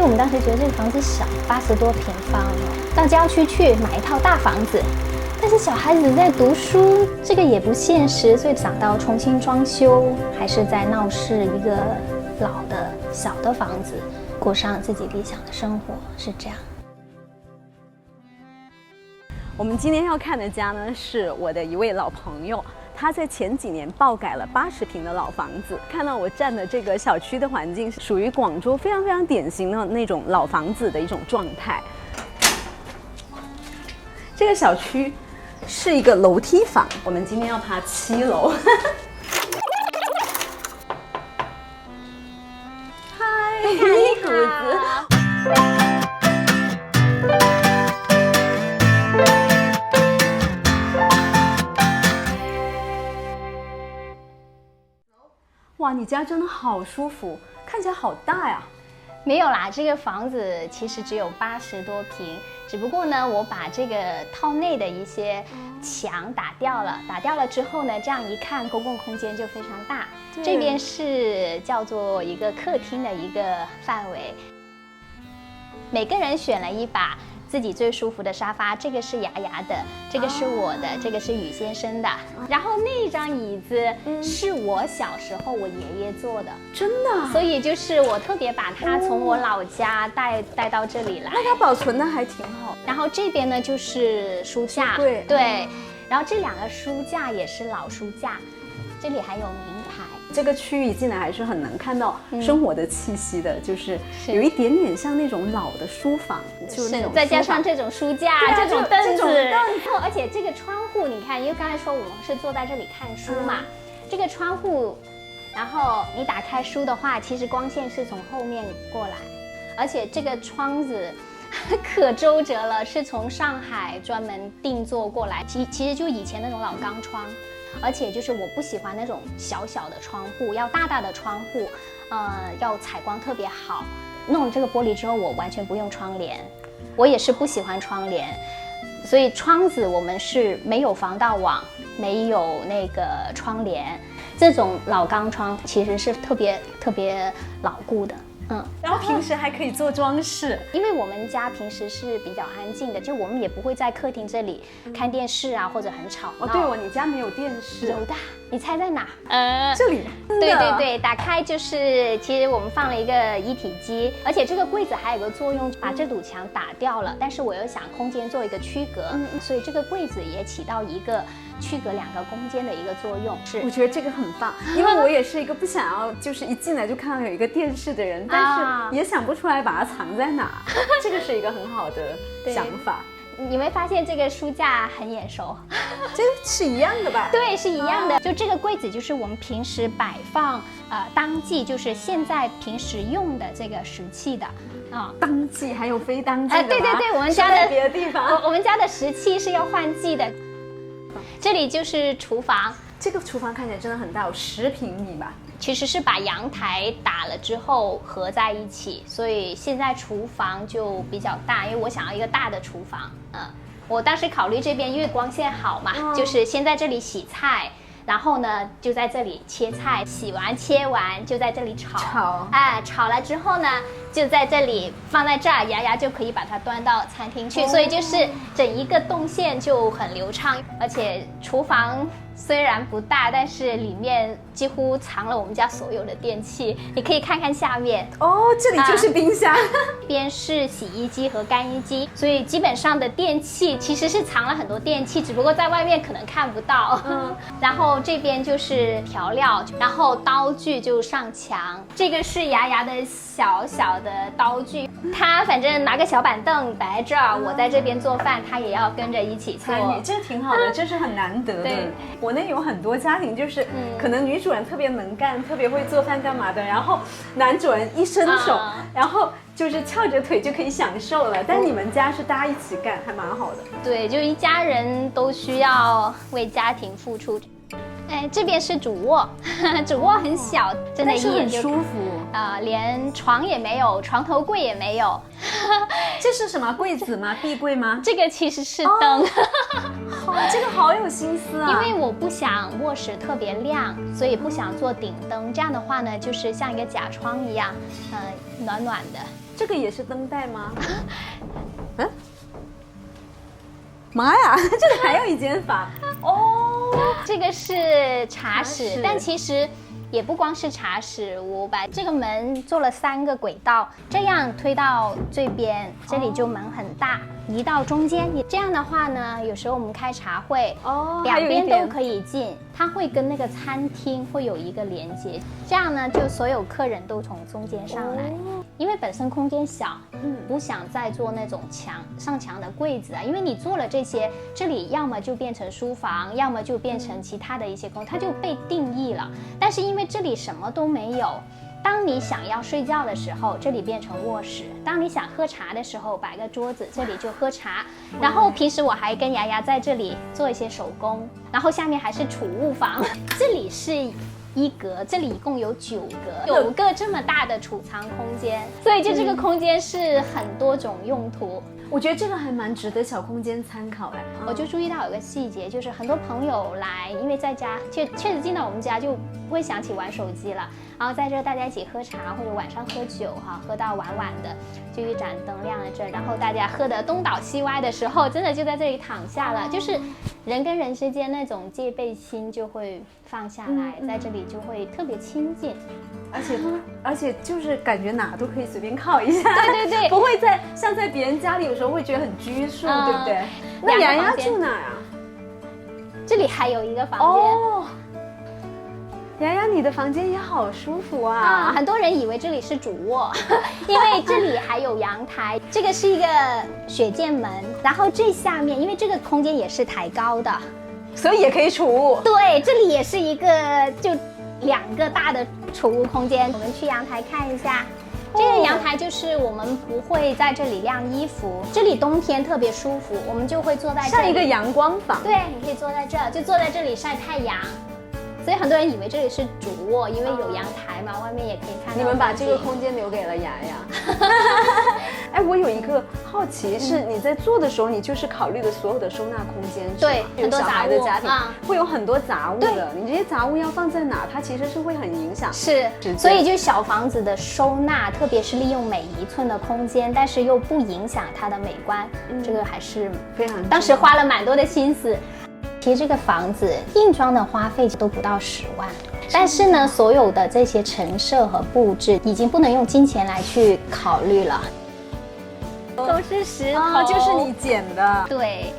为我们当时觉得这个房子小，80多平方，到郊区去买一套大房子，但是小孩子在读书，这个也不现实，所以想到重新装修，还是在闹市一个老的小的房子，过上自己理想的生活，是这样。我们今天要看的家呢，是我的一位老朋友，他在前几年爆改了80平的老房子。看到我站的这个小区的环境，属于广州非常非常典型的那种老房子的一种状态。这个小区是一个楼梯房，我们今天要爬7楼。嗨，你谷子。哇，你家真的好舒服，看起来好大呀！没有啦，这个房子其实只有80多平，只不过呢，我把这个套内的一些墙打掉了，打掉了之后呢，这样一看，公共空间就非常大。这边是叫做一个客厅的一个范围，每个人选了一把自己最舒服的沙发，这个是雅雅的，这个是我的，这个是宇先生的。然后那张椅子是我小时候我爷爷做的，真的，所以就是我特别把它从我老家带到这里来。那它保存的还挺好。然后这边呢就是书架，对，然后这2个书架也是老书架，这里还有名牌。这个区域一进来还是很能看到生活的气息的，就是有一点点像那种老的书房，就是那种再加上这种书架、这种凳子，而且这个窗户，你看，因为刚才说我们是坐在这里看书嘛，这个窗户，然后你打开书的话，其实光线是从后面过来，而且这个窗子可周折了，是从上海专门定做过来，其实就以前那种老钢窗。而且就是我不喜欢那种小小的窗户，要大大的窗户，要采光特别好。弄了这个玻璃之后，我完全不用窗帘，我也是不喜欢窗帘，所以窗子我们是没有防盗网，没有那个窗帘，这种老钢窗其实是特别牢固的。然后平时还可以做装饰，因为我们家平时是比较安静的，就我们也不会在客厅这里看电视啊，或者很吵闹。对你家没有电视？有的，你猜在哪？这里。对，打开就是其实我们放了一个一体机，而且这个柜子还有个作用，把这堵墙打掉了，但是我又想空间做一个区隔，所以这个柜子也起到一个区隔2个空间的一个作用。我觉得这个很棒，因为我也是一个不想要就是一进来就看到有一个电视的人，但是也想不出来把它藏在哪。这个是一个很好的想法。你会发现这个书架很眼熟，这是一样的吧？对，是一样的。就这个柜子就是我们平时摆放当季，就是现在平时用的这个石器的当季还有非当季的吗？对，我们家的别的地方，我们家的石器是要换季的。这里就是厨房，这个厨房看起来真的很大，有10平米吧。其实是把阳台打了之后合在一起，所以现在厨房就比较大，因为我想要一个大的厨房。我当时考虑这边因为光线好嘛，就是先在这里洗菜，然后呢就在这里切菜，洗完切完就在这里炒，炒了之后呢就在这里放在这儿，雅雅就可以把它端到餐厅去，所以就是整一个动线就很流畅，而且厨房虽然不大，但是里面几乎藏了我们家所有的电器。你可以看看下面这里就是冰箱，这边是洗衣机和干衣机，所以基本上的电器其实是藏了很多电器，只不过在外面可能看不到。然后这边就是调料，然后刀具就上墙。这个是雅雅的小小的刀具，她反正拿个小板凳摆在这儿，我在这边做饭，她也要跟着一起做。这挺好的，这是很难得的。国内有很多家庭就是可能女主人特别能干，特别会做饭干嘛的，然后男主人一伸手，然后就是翘着腿就可以享受了。但你们家是大家一起干，还蛮好的。对，就一家人都需要为家庭付出。哎，这边是主卧，主卧很小，真的，一眼就舒服。连床也没有，床头柜也没有。这是什么柜子吗？壁柜吗？这个其实是灯。这个好有心思啊！因为我不想卧室特别亮，所以不想做顶灯。这样的话呢，就是像一个假窗一样，暖暖的。这个也是灯带吗？嗯，妈呀，这里还有一间房哦。这个是茶室，但其实也不光是茶室，我把这个门做了3个轨道，这样推到这边，这里就门很大，移到中间。这样的话呢，有时候我们开茶会，两边都可以进，它会跟那个餐厅会有一个连接，这样呢，就所有客人都从中间上来。因为本身空间小，不想再做那种上墙的柜子啊，因为你做了这些，这里要么就变成书房，要么就变成其他的一些空，它就被定义了。但是因为这里什么都没有，当你想要睡觉的时候，这里变成卧室；当你想喝茶的时候，摆个桌子，这里就喝茶。然后平时我还跟牙牙在这里做一些手工，然后下面还是储物房，这里是1格，这里一共有9格，9个这么大的储藏空间，所以就这个空间是很多种用途。我觉得这个还蛮值得小空间参考哎。我就注意到有个细节，就是很多朋友来，因为在家确实进到我们家就不会想起玩手机了，然后在这大家一起喝茶或者晚上喝酒喝到晚晚的，就一盏灯亮在这儿，然后大家喝得东倒西歪的时候，真的就在这里躺下了，就是人跟人之间那种戒备心就会放下来，在这里就会特别亲近。而且就是感觉哪都可以随便靠一下，对对对，不会像在别人家里有时候会觉得很拘束，对不对？那牙牙住哪啊？这里还有一个房间哦。牙牙，你的房间也好舒服啊！很多人以为这里是主卧，因为这里还有阳台。这个是一个雪见门，然后这下面因为这个空间也是抬高的，所以也可以储物。对，这里也是一个就2个大的储物空间。我们去阳台看一下，这个阳台就是我们不会在这里晾衣服，这里冬天特别舒服，我们就会坐在这里，像一个阳光房。对，你可以坐在这，就坐在这里晒太阳。所以很多人以为这里是主卧，因为有阳台嘛，外面也可以看到。你们把这个空间留给了牙牙。哎，我有一个好奇，是你在做的时候，你就是考虑的所有的收纳空间，对，很多小孩的家庭会有很多杂物的，对，你这些杂物要放在哪，它其实是会很影响。是，所以就小房子的收纳，特别是利用每1寸的空间，但是又不影响它的美观，这个还是非常。当时花了蛮多的心思。其实这个房子硬装的花费都不到10万，但是呢，所有的这些陈设和布置已经不能用金钱来去考虑了，都是石头，就是你捡的。对，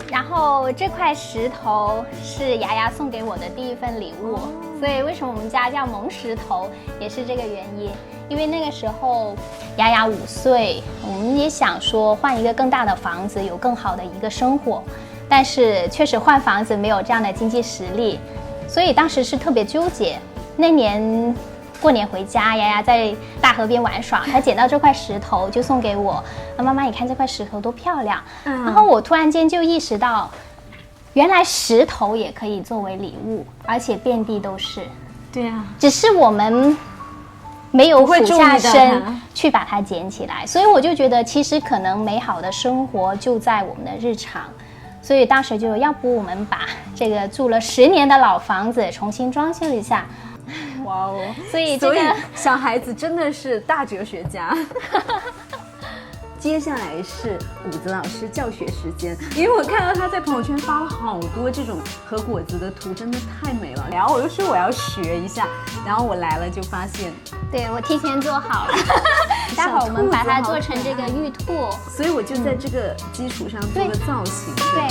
然后这块石头是牙牙送给我的第1份礼物，所以为什么我们家叫萌石头，也是这个原因。因为那个时候牙牙5岁，我们也想说换一个更大的房子，有更好的一个生活。但是确实换房子没有这样的经济实力，所以当时是特别纠结。那年过年回家，牙牙在大河边玩耍，他捡到这块石头就送给我。妈妈，你看这块石头多漂亮！然后我突然间就意识到，原来石头也可以作为礼物，而且遍地都是。对啊，只是我们没有俯下身去把它捡起来，所以我就觉得其实可能美好的生活就在我们的日常。所以当时就要不我们把这个住了10年的老房子重新装修一下。哇哦！所以这个小孩子真的是大哲学家。接下来是谷子老师教学时间，因为我看到他在朋友圈发了好多这种和果子的图，真的太美了。然后我就说我要学一下，然后我来了就发现，对，我提前做好了，待会儿我们把它做成这个玉兔，所以我就在这个基础上做个造型。对。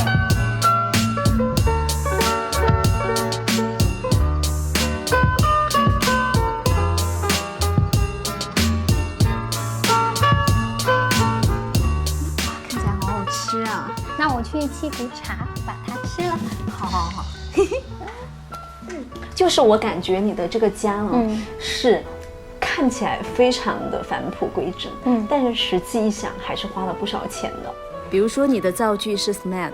那我去沏壶茶，把它吃了。好。就是我感觉你的这个家呢，是看起来非常的返璞归真，但是实际一想，还是花了不少钱的。比如说你的灶具是 SMAD，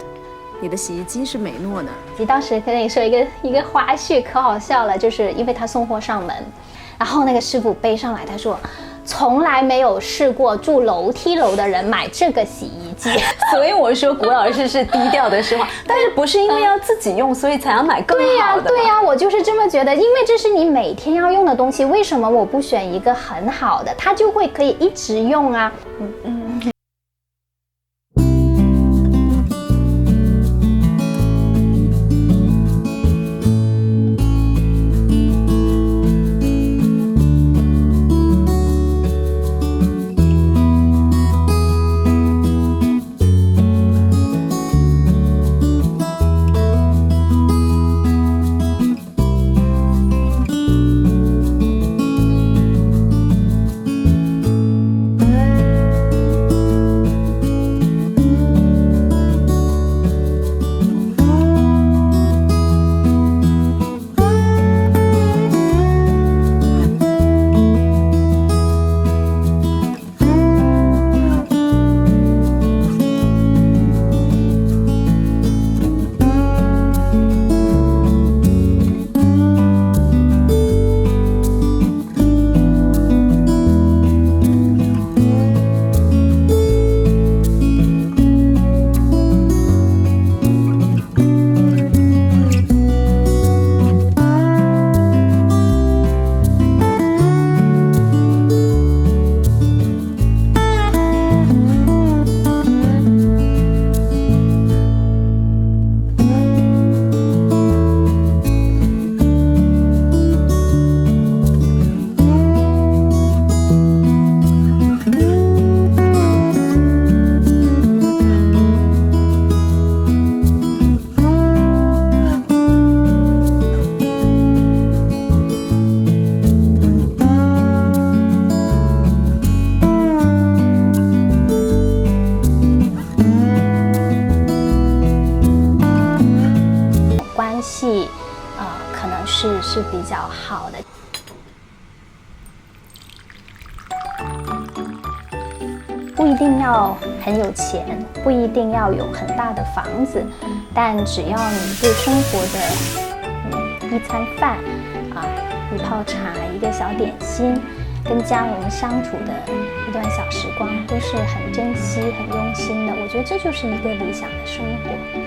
你的洗衣机是美诺的。你当时跟你说一个花絮，可好笑了，就是因为他送货上门，然后那个师傅背上来，他说从来没有试过住楼梯楼的人买这个洗衣机。所以我说古老师是低调的是吗？但是不是因为要自己用，所以才要买更好的？对呀，我就是这么觉得，因为这是你每天要用的东西，为什么我不选一个很好的，它就会可以一直用啊？可能是比较好的。不一定要很有钱，不一定要有很大的房子，但只要你对生活的一餐饭一泡茶，一个小点心，跟家人相处的一段小时光，都是很珍惜、很用心的。我觉得这就是一个理想的生活。